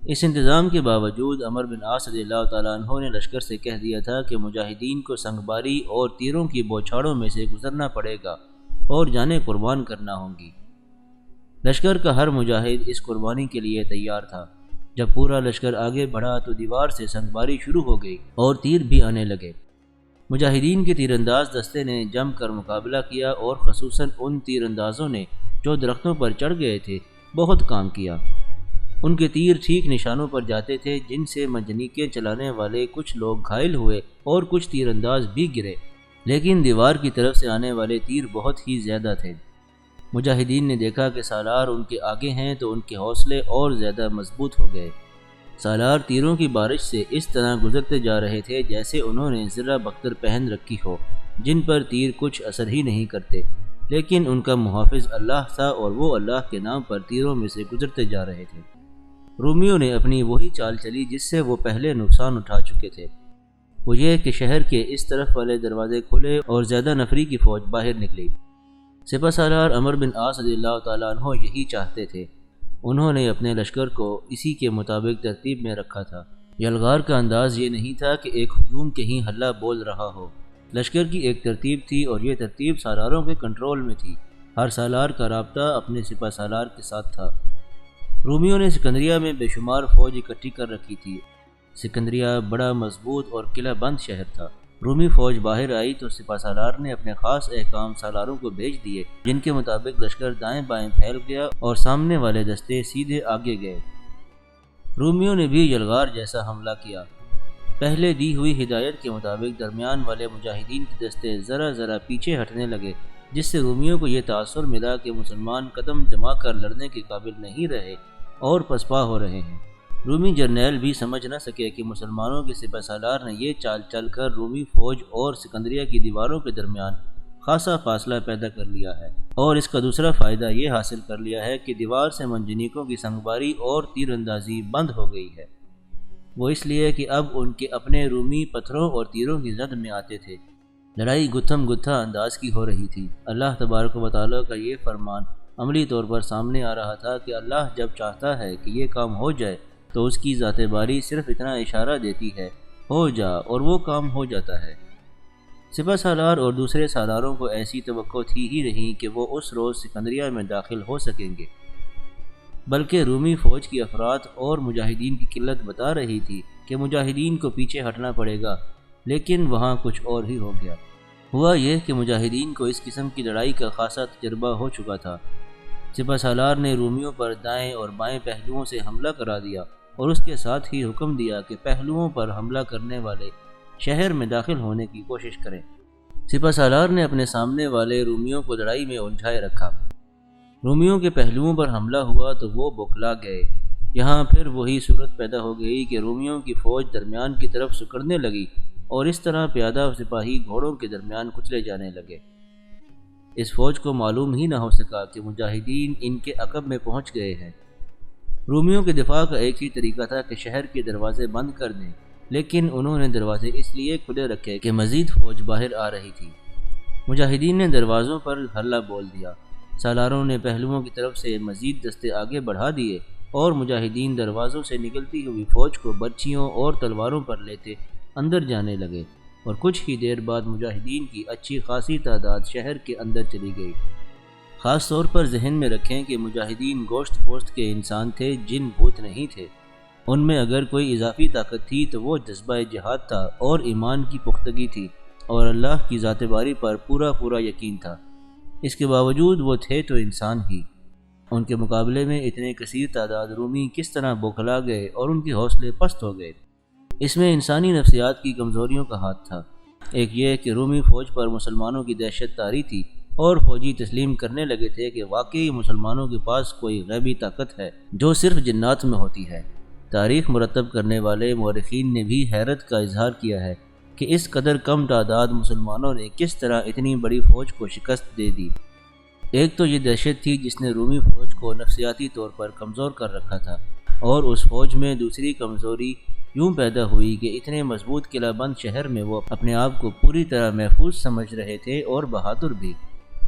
اس انتظام کے باوجود عمر بن عاص رضی اللہ تعالیٰ عنہ نے لشکر سے کہہ دیا تھا کہ مجاہدین کو سنگباری اور تیروں کی بوچھاڑوں میں سے گزرنا پڑے گا اور جانیں قربان کرنا ہوں گی۔ لشکر کا ہر مجاہد اس قربانی کے لیے تیار تھا۔ جب پورا لشکر آگے بڑھا تو دیوار سے سنگباری شروع ہو گئی اور تیر بھی آنے لگے۔ مجاہدین کے تیر انداز دستے نے جم کر مقابلہ کیا اور خصوصاً ان تیر اندازوں نے جو درختوں پر چڑھ گئے تھے بہت کام کیا۔ ان کے تیر ٹھیک نشانوں پر جاتے تھے، جن سے منجنیقیں چلانے والے کچھ لوگ گھائل ہوئے اور کچھ تیر انداز بھی گرے، لیکن دیوار کی طرف سے آنے والے تیر بہت ہی زیادہ تھے۔ مجاہدین نے دیکھا کہ سالار ان کے آگے ہیں تو ان کے حوصلے اور زیادہ مضبوط ہو گئے۔ سالار تیروں کی بارش سے اس طرح گزرتے جا رہے تھے جیسے انہوں نے زرہ بختر پہن رکھی ہو، جن پر تیر کچھ اثر ہی نہیں کرتے، لیکن ان کا محافظ اللہ تھا اور وہ اللہ کے نام پر تیروں میں سے گزرتے جا رہے تھے۔ رومیوں نے اپنی وہی چال چلی جس سے وہ پہلے نقصان اٹھا چکے تھے، وہ یہ کہ شہر کے اس طرف والے دروازے کھلے اور زیادہ نفری کی فوج باہر نکلی۔ سپہ سالار عمر بن عاص رضی اللہ تعالیٰ عنہ یہی چاہتے تھے، انہوں نے اپنے لشکر کو اسی کے مطابق ترتیب میں رکھا تھا۔ یلغار کا انداز یہ نہیں تھا کہ ایک ہجوم کہیں ہلہ بول رہا ہو، لشکر کی ایک ترتیب تھی اور یہ ترتیب سالاروں کے کنٹرول میں تھی۔ ہر سالار کا رابطہ اپنے سپہ سالار کے ساتھ تھا۔ رومیوں نے سکندریہ میں بے شمار فوج اکٹھی کر رکھی تھی۔ سکندریہ بڑا مضبوط اور قلعہ بند شہر تھا۔ رومی فوج باہر آئی تو سپہ سالار نے اپنے خاص احکام سالاروں کو بھیج دیے، جن کے مطابق لشکر دائیں بائیں پھیل گیا اور سامنے والے دستے سیدھے آگے گئے۔ رومیوں نے بھی یلغار جیسا حملہ کیا۔ پہلے دی ہوئی ہدایت کے مطابق درمیان والے مجاہدین کے دستے ذرا ذرا پیچھے ہٹنے لگے، جس سے رومیوں کو یہ تاثر ملا کہ مسلمان قدم جما کر لڑنے کے قابل نہیں رہے اور پسپا ہو رہے ہیں۔ رومی جرنیل بھی سمجھ نہ سکے کہ مسلمانوں کے سپہ سالار نے یہ چال چل کر رومی فوج اور سکندریہ کی دیواروں کے درمیان خاصا فاصلہ پیدا کر لیا ہے، اور اس کا دوسرا فائدہ یہ حاصل کر لیا ہے کہ دیوار سے منجنیقوں کی سنگباری اور تیر اندازی بند ہو گئی ہے۔ وہ اس لیے کہ اب ان کے اپنے رومی پتھروں اور تیروں کی زد میں آتے تھے۔ لڑائی گتھم گتھا انداز کی ہو رہی تھی۔ اللہ تبارک و تعالیٰ کا یہ فرمان عملی طور پر سامنے آ رہا تھا کہ اللہ جب چاہتا ہے کہ یہ کام ہو جائے تو اس کی ذات باری صرف اتنا اشارہ دیتی ہے، ہو جا، اور وہ کام ہو جاتا ہے۔ سپہ سالار اور دوسرے سالاروں کو ایسی توقع تھی ہی نہیں کہ وہ اس روز سکندریہ میں داخل ہو سکیں گے، بلکہ رومی فوج کی افراد اور مجاہدین کی قلت بتا رہی تھی کہ مجاہدین کو پیچھے ہٹنا پڑے گا، لیکن وہاں کچھ اور ہی ہو گیا۔ ہوا یہ کہ مجاہدین کو اس قسم کی لڑائی کا خاصا تجربہ ہو چکا تھا۔ سپہ سالار نے رومیوں پر دائیں اور بائیں پہلوؤں سے حملہ کرا دیا اور اس کے ساتھ ہی حکم دیا کہ پہلوؤں پر حملہ کرنے والے شہر میں داخل ہونے کی کوشش کریں۔ سپہ سالار نے اپنے سامنے والے رومیوں کو لڑائی میں الجھائے رکھا۔ رومیوں کے پہلوؤں پر حملہ ہوا تو وہ بوکھلا گئے۔ یہاں پھر وہی صورت پیدا ہو گئی کہ رومیوں کی فوج درمیان کی طرف سکڑنے لگی اور اس طرح پیادہ سپاہی گھوڑوں کے درمیان کچلے جانے لگے۔ اس فوج کو معلوم ہی نہ ہو سکا کہ مجاہدین ان کے عقب میں پہنچ گئے ہیں۔ رومیوں کے دفاع کا ایک ہی طریقہ تھا کہ شہر کے دروازے بند کر دیں، لیکن انہوں نے دروازے اس لیے کھلے رکھے کہ مزید فوج باہر آ رہی تھی۔ مجاہدین نے دروازوں پر ہلہ بول دیا۔ سالاروں نے پہلوؤں کی طرف سے مزید دستے آگے بڑھا دیے اور مجاہدین دروازوں سے نکلتی ہوئی فوج کو برچھیوں اور تلواروں پر لیتے اندر جانے لگے، اور کچھ ہی دیر بعد مجاہدین کی اچھی خاصی تعداد شہر کے اندر چلی گئی۔ خاص طور پر ذہن میں رکھیں کہ مجاہدین گوشت پوست کے انسان تھے، جن بھوت نہیں تھے۔ ان میں اگر کوئی اضافی طاقت تھی تو وہ جذبہ جہاد تھا اور ایمان کی پختگی تھی اور اللہ کی ذات باری پر پورا یقین تھا۔ اس کے باوجود وہ تھے تو انسان ہی۔ ان کے مقابلے میں اتنے کثیر تعداد رومی کس طرح بوکھلا گئے اور ان کے حوصلے پست ہو گئے۔ اس میں انسانی نفسیات کی کمزوریوں کا ہاتھ تھا۔ ایک یہ کہ رومی فوج پر مسلمانوں کی دہشت طاری تھی اور فوجی تسلیم کرنے لگے تھے کہ واقعی مسلمانوں کے پاس کوئی غیبی طاقت ہے جو صرف جنات میں ہوتی ہے۔ تاریخ مرتب کرنے والے مورخین نے بھی حیرت کا اظہار کیا ہے کہ اس قدر کم تعداد مسلمانوں نے کس طرح اتنی بڑی فوج کو شکست دے دی۔ ایک تو یہ دہشت تھی جس نے رومی فوج کو نفسیاتی طور پر کمزور کر رکھا تھا، اور اس فوج میں دوسری کمزوری یوں پیدا ہوئی کہ اتنے مضبوط قلعہ بند شہر میں وہ اپنے آپ کو پوری طرح محفوظ سمجھ رہے تھے اور بہادر بھی۔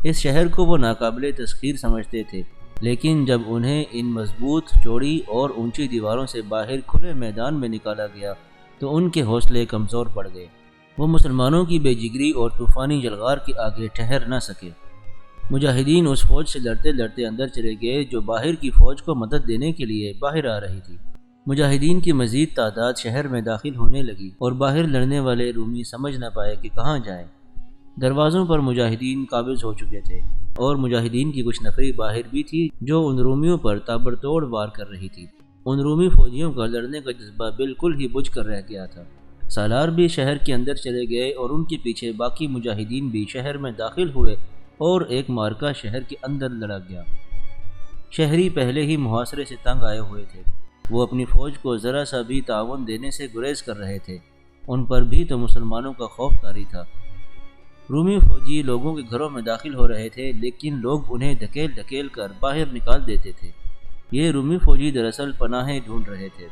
اس شہر کو وہ ناقابل تسخیر سمجھتے تھے، لیکن جب انہیں ان مضبوط، چوڑی اور اونچی دیواروں سے باہر کھلے میدان میں نکالا گیا تو ان کے حوصلے کمزور پڑ گئے۔ وہ مسلمانوں کی بے جگری اور طوفانی جلغار کے آگے ٹھہر نہ سکے۔ مجاہدین اس فوج سے لڑتے لڑتے اندر چلے گئے جو باہر کی فوج کو مدد دینے کے لیے باہر آ رہی تھی۔ مجاہدین کی مزید تعداد شہر میں داخل ہونے لگی اور باہر لڑنے والے رومی سمجھ نہ پائے کہ کہاں جائیں۔ دروازوں پر مجاہدین قابض ہو چکے تھے اور مجاہدین کی کچھ نفری باہر بھی تھی جو ان رومیوں پر تابڑتوڑ وار کر رہی تھی۔ ان رومی فوجیوں کا لڑنے کا جذبہ بالکل ہی بجھ کر رہ گیا تھا۔ سالار بھی شہر کے اندر چلے گئے اور ان کے پیچھے باقی مجاہدین بھی شہر میں داخل ہوئے اور ایک مارکا شہر کے اندر لڑا گیا۔ شہری پہلے ہی محاصرے سے تنگ آئے ہوئے تھے، وہ اپنی فوج کو ذرا سا بھی تعاون دینے سے گریز کر رہے تھے۔ ان پر بھی تو مسلمانوں کا خوف طاری تھا۔ رومی فوجی لوگوں کے گھروں میں داخل ہو رہے تھے، لیکن لوگ انہیں دھکیل دھکیل کر باہر نکال دیتے تھے۔ یہ رومی فوجی دراصل پناہیں ڈھونڈ رہے تھے۔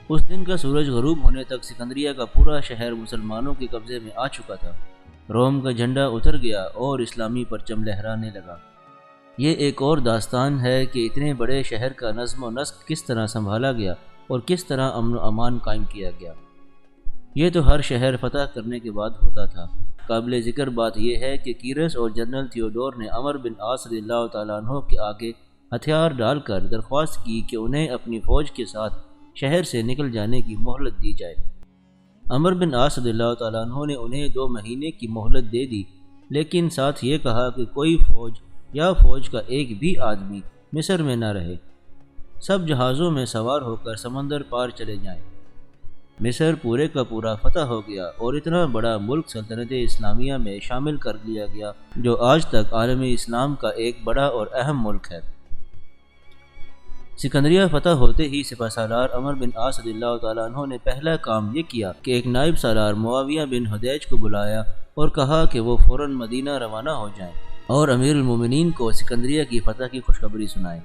اس دن کا سورج غروب ہونے تک سکندریہ کا پورا شہر مسلمانوں کے قبضے میں آ چکا تھا۔ روم کا جھنڈا اتر گیا اور اسلامی پرچم لہرانے لگا۔ یہ ایک اور داستان ہے کہ اتنے بڑے شہر کا نظم و نسق کس طرح سنبھالا گیا اور کس طرح امن و امان قائم کیا گیا۔ یہ تو ہر شہر فتح کرنے کے بعد ہوتا تھا۔ قابل ذکر بات یہ ہے کہ کیرس اور جنرل تھیوڈور نے عمرو بن عاص رضی اللہ تعالیٰ عنہ کے آگے ہتھیار ڈال کر درخواست کی کہ انہیں اپنی فوج کے ساتھ شہر سے نکل جانے کی مہلت دی جائے۔ عمرو بن عاص رضی اللہ تعالیٰ عنہ نے انہیں 2 مہینے کی مہلت دے دی، لیکن ساتھ یہ کہا کہ کوئی فوج یا فوج کا ایک بھی آدمی مصر میں نہ رہے، سب جہازوں میں سوار ہو کر سمندر پار چلے جائیں۔ مصر پورے کا پورا فتح ہو گیا اور اتنا بڑا ملک سلطنت اسلامیہ میں شامل کر لیا گیا جو آج تک عالم اسلام کا ایک بڑا اور اہم ملک ہے۔ سکندریہ فتح ہوتے ہی سپہ سالار عمرو بن عاص رضی اللہ تعالیٰ عنہ نے پہلا کام یہ کیا کہ ایک نائب سالار معاویہ بن حدیج کو بلایا اور کہا کہ وہ فوراً مدینہ روانہ ہو جائیں اور امیر المومنین کو سکندریہ کی فتح کی خوشخبری سنائیں۔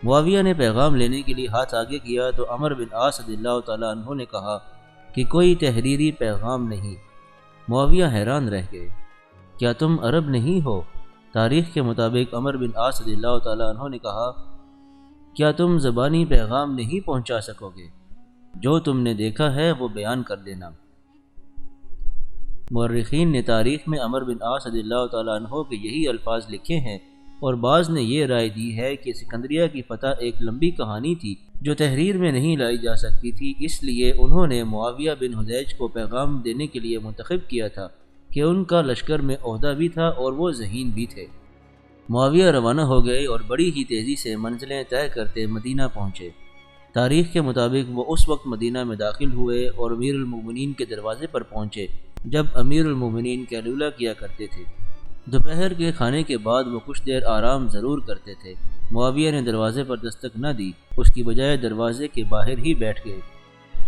معاویہ نے پیغام لینے کے لیے ہاتھ آگے کیا تو عمرو بن عاص رضی اللہ تعالیٰ عنہ نے کہا کہ کوئی تحریری پیغام نہیں۔ معاویہ حیران رہ گئے، کیا تم عرب نہیں ہو؟ تاریخ کے مطابق عمرو بن عاص رضی اللہ تعالیٰ عنہ نے کہا، کیا تم زبانی پیغام نہیں پہنچا سکو گے؟ جو تم نے دیکھا ہے وہ بیان کر دینا۔ مورخین نے تاریخ میں عمرو بن عاص رضی اللہ تعالیٰ عنہ کے یہی الفاظ لکھے ہیں، اور بعض نے یہ رائے دی ہے کہ سکندریہ کی فتح ایک لمبی کہانی تھی جو تحریر میں نہیں لائی جا سکتی تھی، اس لیے انہوں نے معاویہ بن حدیج کو پیغام دینے کے لیے منتخب کیا تھا کہ ان کا لشکر میں عہدہ بھی تھا اور وہ ذہین بھی تھے۔ معاویہ روانہ ہو گئے اور بڑی ہی تیزی سے منزلیں طے کرتے مدینہ پہنچے۔ تاریخ کے مطابق وہ اس وقت مدینہ میں داخل ہوئے اور امیر المومنین کے دروازے پر پہنچے جب امیر المومنین قیلولہ کیا کرتے تھے۔ دوپہر کے کھانے کے بعد وہ کچھ دیر آرام ضرور کرتے تھے۔ معاویہ نے دروازے پر دستک نہ دی، اس کی بجائے دروازے کے باہر ہی بیٹھ گئے۔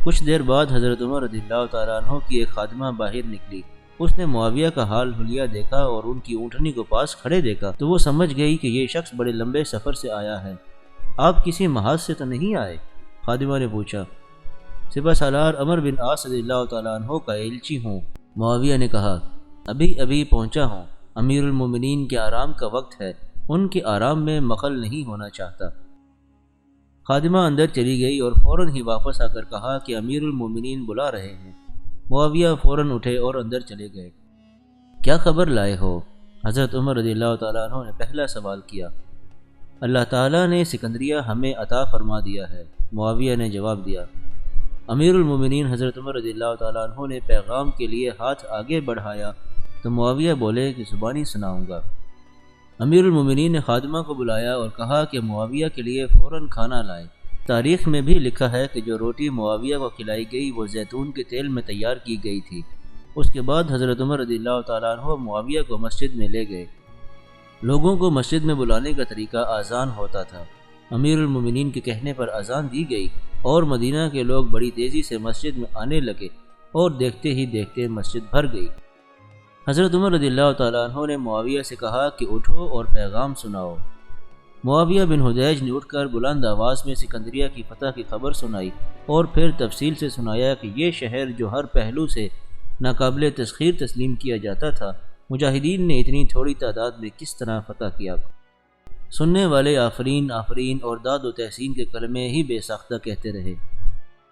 کچھ دیر بعد حضرت عمر رضی اللہ تعالیٰ عنہ کی ایک خادمہ باہر نکلی۔ اس نے معاویہ کا حال حلیہ دیکھا اور ان کی اونٹنی کو پاس کھڑے دیکھا تو وہ سمجھ گئی کہ یہ شخص بڑے لمبے سفر سے آیا ہے۔ آپ کسی محاذ سے تو نہیں آئے؟ خادمہ نے پوچھا۔ سپہ سالار عمرو بن عاص رضی اللہ تعالیٰ عنہ کا ایلچی ہوں، معاویہ نے کہا۔ ابھی پہنچا ہوں، امیر المومنین کے آرام کا وقت ہے، ان کے آرام میں مخل نہیں ہونا چاہتا۔ خادمہ اندر چلی گئی اور فوراً ہی واپس آ کر کہا کہ امیر المومنین بلا رہے ہیں۔ معاویہ فوراً اٹھے اور اندر چلے گئے۔ کیا خبر لائے ہو؟ حضرت عمر رضی اللہ تعالیٰ عنہ نے پہلا سوال کیا۔ اللہ تعالیٰ نے سکندریہ ہمیں عطا فرما دیا ہے، معاویہ نے جواب دیا۔ امیر المومنین حضرت عمر رضی اللہ تعالیٰ عنہ نے پیغام کے لیے ہاتھ آگے بڑھایا تو معاویہ بولے کہ زبانی سناؤں گا۔ امیر المومنین نے خادمہ کو بلایا اور کہا کہ معاویہ کے لیے فوراً کھانا لائے۔ تاریخ میں بھی لکھا ہے کہ جو روٹی معاویہ کو کھلائی گئی وہ زیتون کے تیل میں تیار کی گئی تھی۔ اس کے بعد حضرت عمر رضی اللہ تعالیٰ عنہ معاویہ کو مسجد میں لے گئے۔ لوگوں کو مسجد میں بلانے کا طریقہ اذان ہوتا تھا۔ امیر المومنین کے کہنے پر اذان دی گئی اور مدینہ کے لوگ بڑی تیزی سے مسجد میں آنے لگے اور دیکھتے ہی دیکھتے مسجد بھر گئی۔ حضرت عمر رضی اللہ تعالیٰ عنہ نے معاویہ سے کہا کہ اٹھو اور پیغام سناؤ۔ معاویہ بن حدیج نے اٹھ کر بلند آواز میں سکندریہ کی فتح کی خبر سنائی اور پھر تفصیل سے سنایا کہ یہ شہر جو ہر پہلو سے ناقابل تسخیر تسلیم کیا جاتا تھا، مجاہدین نے اتنی تھوڑی تعداد میں کس طرح فتح کیا؟ سننے والے آفرین آفرین اور داد و تحسین کے کلمے ہی بے ساختہ کہتے رہے۔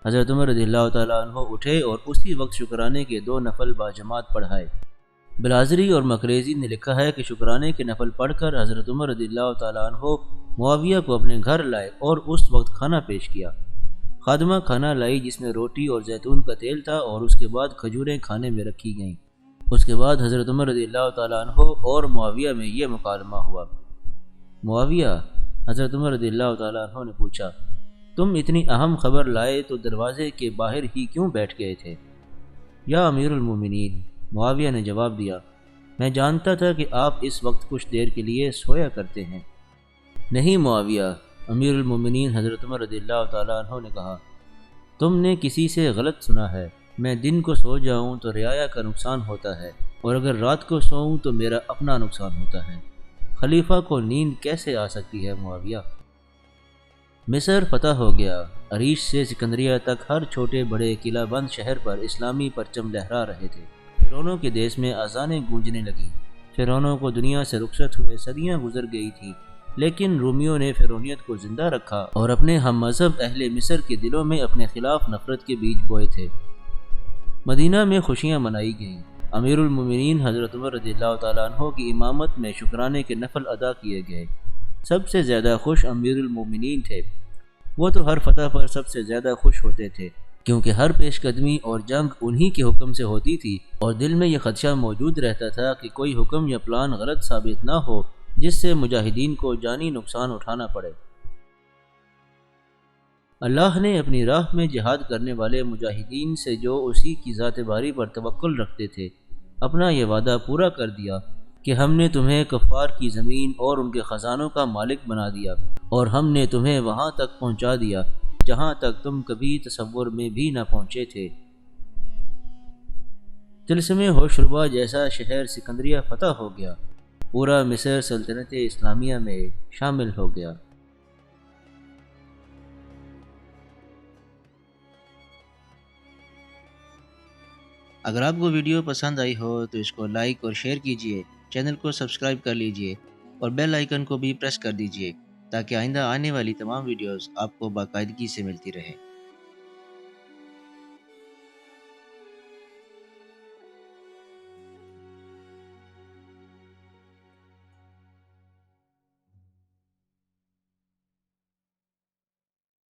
حضرت عمر رضی اللہ تعالیٰ عنہ اٹھے اور اسی وقت شکرانے کے 2 نفل باجماعت پڑھائے۔ بلازری اور مکریزی نے لکھا ہے کہ شکرانے کے نفل پڑھ کر حضرت عمر رضی اللہ تعالیٰ عنہ معاویہ کو اپنے گھر لائے اور اس وقت کھانا پیش کیا۔ خادمہ کھانا لائی جس میں روٹی اور زیتون کا تیل تھا، اور اس کے بعد کھجوریں کھانے میں رکھی گئیں۔ اس کے بعد حضرت عمر رضی اللہ تعالیٰ عنہ اور معاویہ میں یہ مکالمہ ہوا۔ معاویہ، حضرت عمر رضی اللہ تعالیٰ عنہ نے پوچھا، تم اتنی اہم خبر لائے تو دروازے کے باہر ہی کیوں بیٹھ گئے تھے؟ یا امیر المومنین، معاویہ نے جواب دیا، میں جانتا تھا کہ آپ اس وقت کچھ دیر کے لیے سویا کرتے ہیں۔ نہیں معاویہ، امیر المومنین حضرت عمر رضی اللہ تعالیٰ عنہ نے کہا، تم نے کسی سے غلط سنا ہے۔ میں دن کو سو جاؤں تو رعایا کا نقصان ہوتا ہے، اور اگر رات کو سوؤں تو میرا اپنا نقصان ہوتا ہے۔ خلیفہ کو نیند کیسے آ سکتی ہے معاویہ؟ مصر فتح ہو گیا۔ عریش سے سکندریہ تک ہر چھوٹے بڑے قلعہ بند شہر پر اسلامی پرچم لہرا رہے تھے۔ فرعونوں کے دیس میں اذانیں گونجنے لگیں۔ فرعونوں کو دنیا سے رخصت ہوئے صدیاں گزر گئی تھیں، لیکن رومیوں نے فرعونیت کو زندہ رکھا اور اپنے ہم مذہب اہل مصر کے دلوں میں اپنے خلاف نفرت کے بیج بوئے تھے۔ مدینہ میں خوشیاں منائی گئیں۔ امیر المومنین حضرت عمر رضی اللہ تعالیٰ عنہ کی امامت میں شکرانے کے نفل ادا کیے گئے۔ سب سے زیادہ خوش امیر المومنین تھے۔ وہ تو ہر فتح پر سب سے زیادہ خوش ہوتے تھے، کیونکہ ہر پیش قدمی اور جنگ انہی کے حکم سے ہوتی تھی، اور دل میں یہ خدشہ موجود رہتا تھا کہ کوئی حکم یا پلان غلط ثابت نہ ہو جس سے مجاہدین کو جانی نقصان اٹھانا پڑے۔ اللہ نے اپنی راہ میں جہاد کرنے والے مجاہدین سے جو اسی کی ذات باری پر توکل رکھتے تھے، اپنا یہ وعدہ پورا کر دیا کہ ہم نے تمہیں کفار کی زمین اور ان کے خزانوں کا مالک بنا دیا، اور ہم نے تمہیں وہاں تک پہنچا دیا جہاں تک تم کبھی تصور میں بھی نہ پہنچے تھے۔ طلسم ہوشربا جیسا شہر سکندریہ فتح ہو گیا۔ پورا مصر سلطنت اسلامیہ میں شامل ہو گیا۔ اگر آپ کو ویڈیو پسند آئی ہو تو اس کو لائک اور شیئر کیجیے، چینل کو سبسکرائب کر لیجیے اور بیل آئیکن کو بھی پریس کر دیجیے تاکہ آئندہ آنے والی تمام ویڈیوز آپ کو باقاعدگی سے ملتی رہیں۔